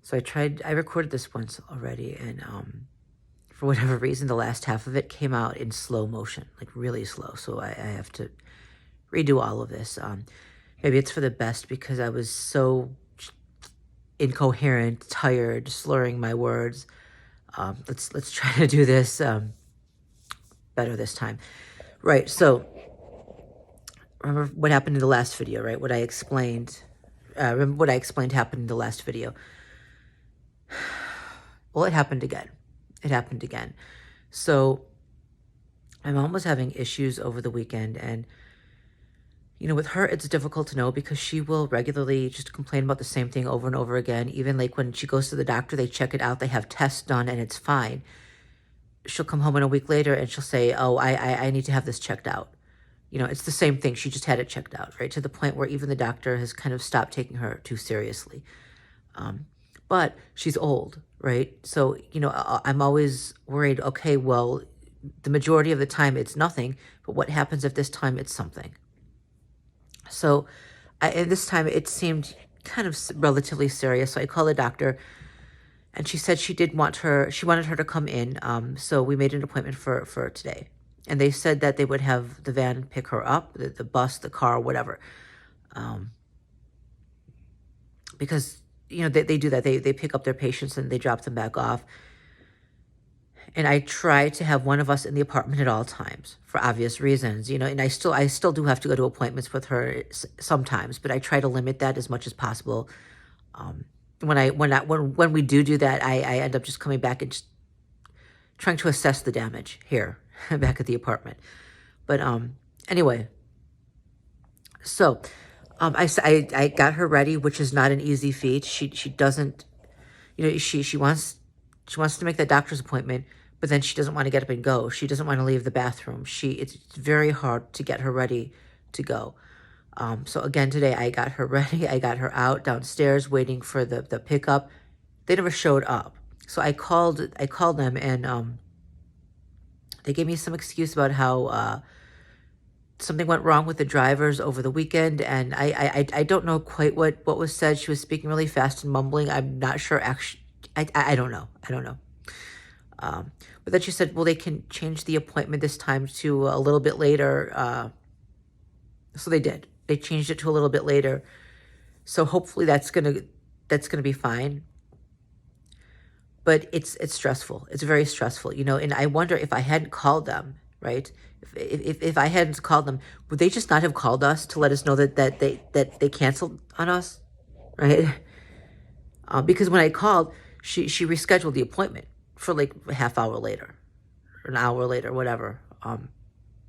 So I recorded this once already, and for whatever reason, the last half of it came out in slow motion, like really slow. So I have to redo all of this. Maybe it's for the best because I was so incoherent, tired, slurring my words. Let's try to do this better this time. Right. So remember what happened in the last video, right? What I explained. Remember what I explained happened in the last video. Well, it happened again. It happened again. So my mom was having issues over the weekend, and with her, it's difficult to know because she will regularly just complain about the same thing over and over again. Even like when she goes to the doctor, they check it out, they have tests done, and it's fine. She'll come home in a week later and she'll say, oh, I need to have this checked out. It's the same thing. She just had it checked out, right? To the point where even the doctor has kind of stopped taking her too seriously. But she's old, right? So, I'm always worried, okay, well, the majority of the time it's nothing, but what happens if this time it's something? So, and this time it seemed kind of relatively serious. So I called the doctor, and she said she wanted her to come in. So we made an appointment for today. And they said that they would have the van pick her up, the bus, the car, whatever. Because, they do that. They pick up their patients and they drop them back off. And I try to have one of us in the apartment at all times for obvious reasons, and I still do have to go to appointments with her sometimes, but I try to limit that as much as possible. When we do that, I end up just coming back and just trying to assess the damage here back at the apartment. But anyway, so I got her ready, which is not an easy feat. She doesn't, she wants to make that doctor's appointment, but then she doesn't want to get up and go. She doesn't want to leave the bathroom. It's very hard to get her ready to go. So again, today I got her ready. I got her out downstairs waiting for the pickup. They never showed up. So I called them, and they gave me some excuse about how something went wrong with the drivers over the weekend, and I don't know quite what was said. She was speaking really fast and mumbling. I'm not sure actually. I don't know. But then she said, well, they can change the appointment this time to a little bit later. So they did. They changed it to a little bit later. So hopefully that's gonna be fine. But it's stressful. It's very stressful, and I wonder if I hadn't called them, right? If I hadn't called them, would they just not have called us to let us know that they canceled on us, right? Because when I called, she rescheduled the appointment for like a half hour later, or an hour later, whatever.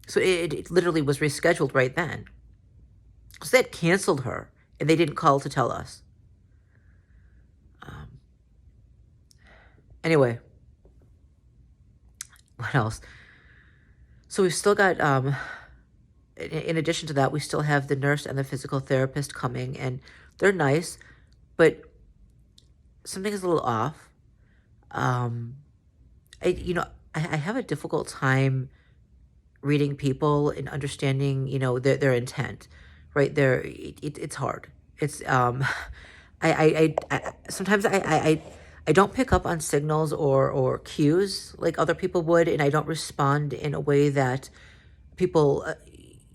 So it literally was rescheduled right then. So they had canceled her, and they didn't call to tell us. Anyway, what else? So we've still got, in addition to that, we still have the nurse and the physical therapist coming, and they're nice, but something is a little off. I have a difficult time reading people and understanding, their intent, right? It's hard. It's, I sometimes I don't pick up on signals or cues like other people would, and I don't respond in a way that people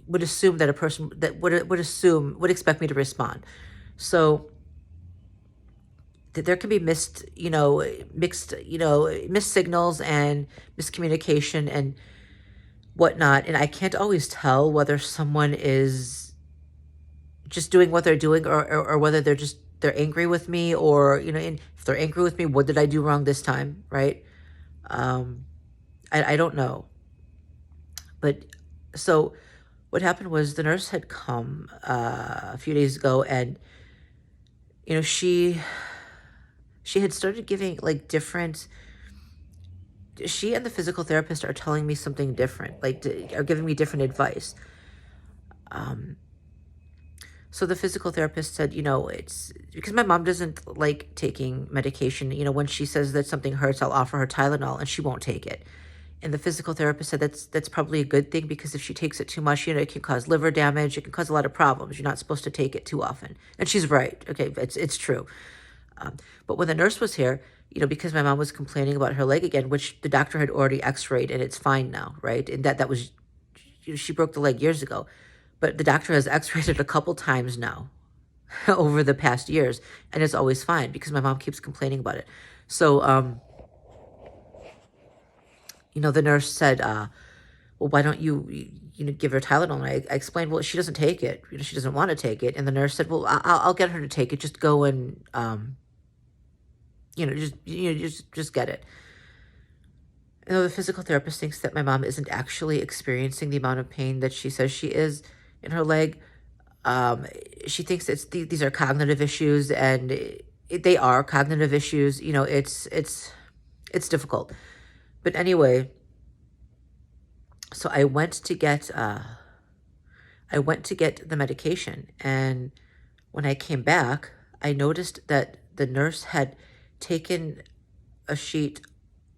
would assume that a person that would expect me to respond. So there can be mixed signals and miscommunication and whatnot, and I can't always tell whether someone is just doing what they're doing or whether they're angry with me, or and if they're angry with me, what did I do wrong this time, right? I don't know. But so what happened was the nurse had come a few days ago, and she had started giving like different. She and the physical therapist are telling me something different, like are giving me different advice. So the physical therapist said, it's because my mom doesn't like taking medication. When she says that something hurts, I'll offer her Tylenol and she won't take it. And the physical therapist said that's probably a good thing, because if she takes it too much, it can cause liver damage. It can cause a lot of problems. You're not supposed to take it too often. And she's right. Okay, it's true. But when the nurse was here, because my mom was complaining about her leg again, which the doctor had already x-rayed and it's fine now, right? And that was, she broke the leg years ago. But the doctor has x-rayed it a couple times now over the past years, and it's always fine because my mom keeps complaining about it. So, the nurse said, well, why don't you give her Tylenol? And I explained, well, she doesn't take it. She doesn't want to take it. And the nurse said, well, I'll get her to take it. Just go and, just get it. The physical therapist thinks that my mom isn't actually experiencing the amount of pain that she says she is in her leg. She thinks these are cognitive issues, and they are cognitive issues. It's difficult. But anyway, so I went to get the medication, and when I came back, I noticed that the nurse had taken a sheet,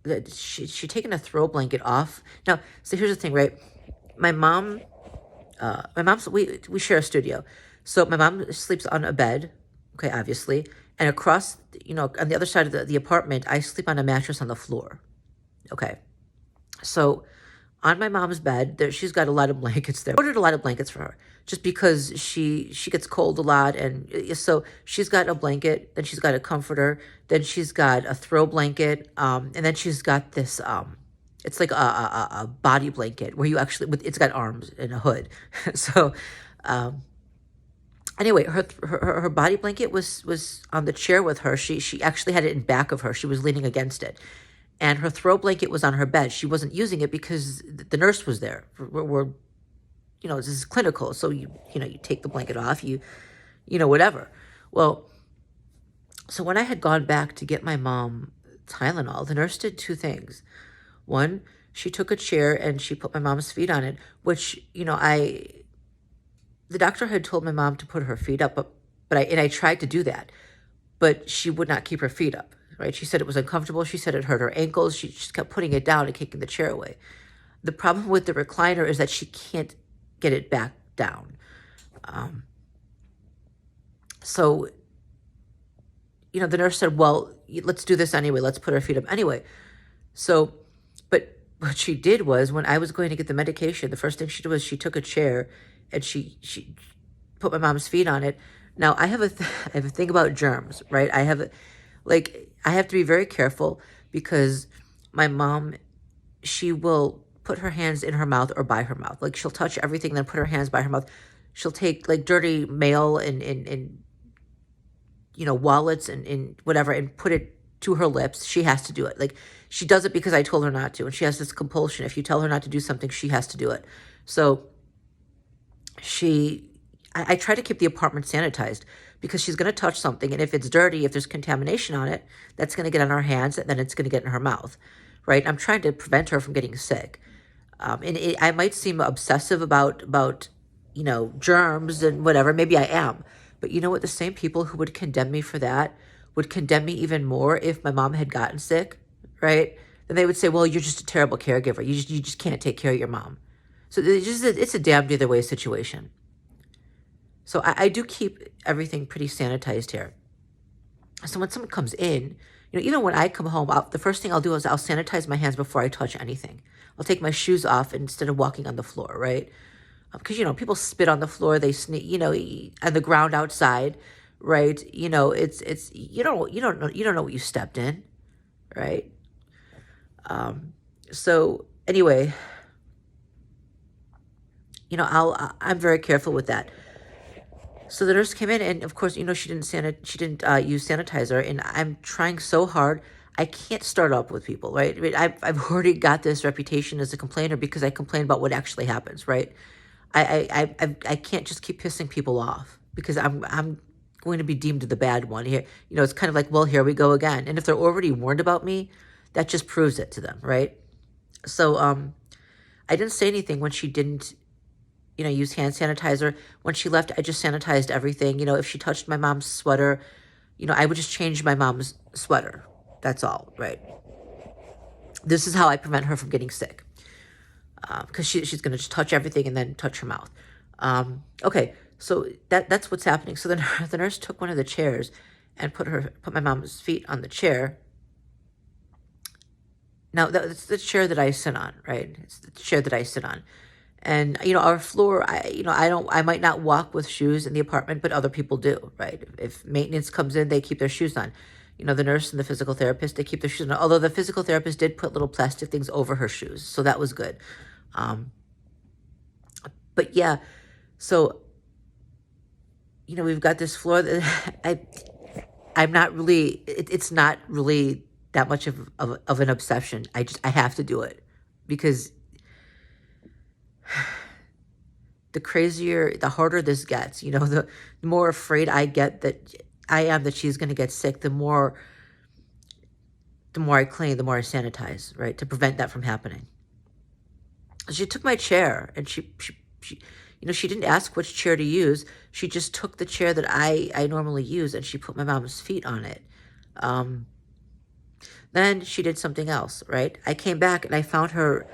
that she'd taken a throw blanket off. Now, so here's the thing, right? We share a studio. So my mom sleeps on a bed, okay, obviously. And across, on the other side of the apartment, I sleep on a mattress on the floor. Okay. So on my mom's bed, she's got a lot of blankets there. I ordered a lot of blankets for her just because she gets cold a lot. And so she's got a blanket, then she's got a comforter, then she's got a throw blanket, and then she's got this, it's like a body blanket where you actually, it's got arms and a hood. So anyway, her body blanket was on the chair with her. She actually had it in back of her. She was leaning against it. And her throw blanket was on her bed. She wasn't using it because the nurse was there. This is clinical. So you take the blanket off, whatever. Well, so when I had gone back to get my mom Tylenol, the nurse did two things. One, she took a chair and she put my mom's feet on it, which, the doctor had told my mom to put her feet up, but I tried to do that, but she would not keep her feet up. Right? She said it was uncomfortable. She said it hurt her ankles. She just kept putting it down and kicking the chair away. The problem with the recliner is that she can't get it back down. So, the nurse said, well, let's do this anyway. Let's put her feet up anyway. So, but what she did was, when I was going to get the medication, the first thing she did was she took a chair and she put my mom's feet on it. Now, I have a thing about germs, right? I have to be very careful because my mom, she will put her hands in her mouth or by her mouth. Like, she'll touch everything, then put her hands by her mouth. She'll take like dirty mail and wallets and whatever and put it to her lips. She has to do it. Like, she does it because I told her not to. And she has this compulsion. If you tell her not to do something, she has to do it. So I try to keep the apartment sanitized because she's going to touch something. And if it's dirty, if there's contamination on it, that's going to get on her hands and then it's going to get in her mouth, right? I'm trying to prevent her from getting sick. I might seem obsessive about germs and whatever. Maybe I am. But you know what? The same people who would condemn me for that would condemn me even more if my mom had gotten sick, right? Then they would say, well, you're just a terrible caregiver. You just can't take care of your mom. So it's a damned either way situation. So I do keep everything pretty sanitized here. So when someone comes in, even when I come home, the first thing I'll do is I'll sanitize my hands before I touch anything. I'll take my shoes off instead of walking on the floor, right? Because, people spit on the floor, they sneak, on the ground outside, right? It's you don't know what you stepped in, right? So anyway, I'm very careful with that. So the nurse came in, and of course, she didn't use sanitizer, and I'm trying so hard. I can't start up with people, right? I mean, I've already got this reputation as a complainer because I complain about what actually happens, right? I can't just keep pissing people off because I'm going to be deemed the bad one here. It's kind of like, well, here we go again. And if they're already warned about me, that just proves it to them, right? So I didn't say anything when she didn't use hand sanitizer. When she left, I just sanitized everything. If she touched my mom's sweater, I would just change my mom's sweater. That's all, right? This is how I prevent her from getting sick. Because she's going to just touch everything and then touch her mouth. Okay, so that's what's happening. So the nurse took one of the chairs and put my mom's feet on the chair. Now, that's the chair that I sit on, right? It's the chair that I sit on. And, our floor, I might not walk with shoes in the apartment, but other people do, right? If maintenance comes in, they keep their shoes on. The nurse and the physical therapist, they keep their shoes on. Although the physical therapist did put little plastic things over her shoes. So that was good. But yeah, so, we've got this floor that I'm not really, it's not really that much of an obsession. I have to do it because the harder this gets, the more afraid I am that she's going to get sick, the more I clean, the more I sanitize, right? To prevent that from happening. She took my chair and she didn't ask which chair to use. She just took the chair that I normally use and she put my mom's feet on it. Then she did something else, right? I came back and I found her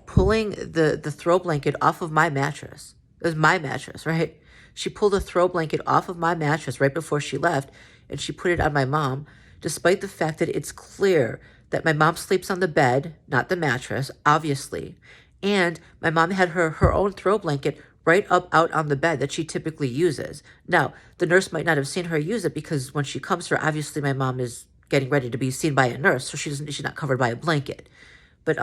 pulling the throw blanket off of my mattress. It was my mattress, right? She pulled a throw blanket off of my mattress right before she left, and she put it on my mom, despite the fact that it's clear that my mom sleeps on the bed, not the mattress, obviously. And my mom had her own throw blanket right up out on the bed that she typically uses. Now, the nurse might not have seen her use it because when she comes here, obviously my mom is getting ready to be seen by a nurse, so she's not covered by a blanket. But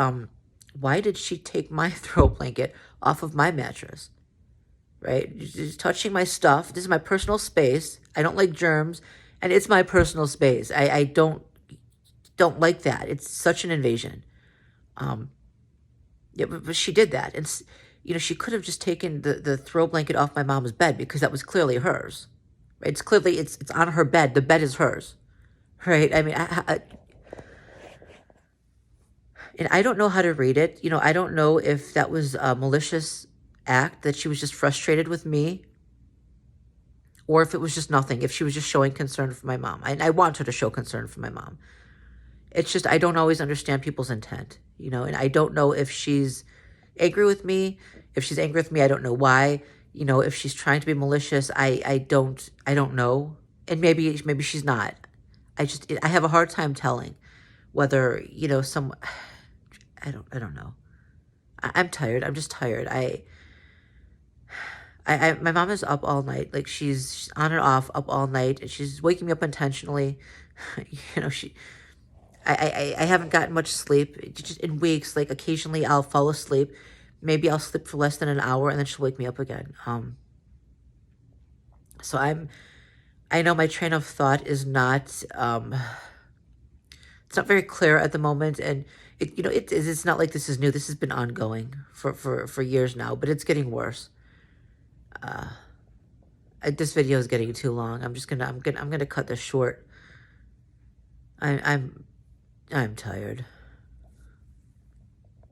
why did she take my throw blanket off of my mattress? Right? She's touching my stuff. This is my personal space. I don't like germs, and it's my personal space. I don't like that. It's such an invasion. Yeah, but she did that, and she could have just taken the throw blanket off my mom's bed because that was clearly hers. Right? It's on her bed. The bed is hers. Right? I mean, and I don't know how to read it. I don't know if that was a malicious act, that she was just frustrated with me, or if it was just nothing, if she was just showing concern for my mom. I want her to show concern for my mom. It's just I don't always understand people's intent, and I don't know if she's angry with me. If she's angry with me, I don't know why. If she's trying to be malicious, I don't know. And maybe she's not. I have a hard time telling whether, I don't know. I'm tired. I'm just tired. My mom is up all night. Like she's on and off, up all night, and she's waking me up intentionally. I haven't gotten much sleep just in weeks. Like occasionally I'll fall asleep. Maybe I'll sleep for less than an hour and then she'll wake me up again. So I know my train of thought is not, it's not very clear at the moment. And it's not like this is new. This has been ongoing for years now, but it's getting worse. This video is getting too long. I'm gonna cut this short. I'm tired.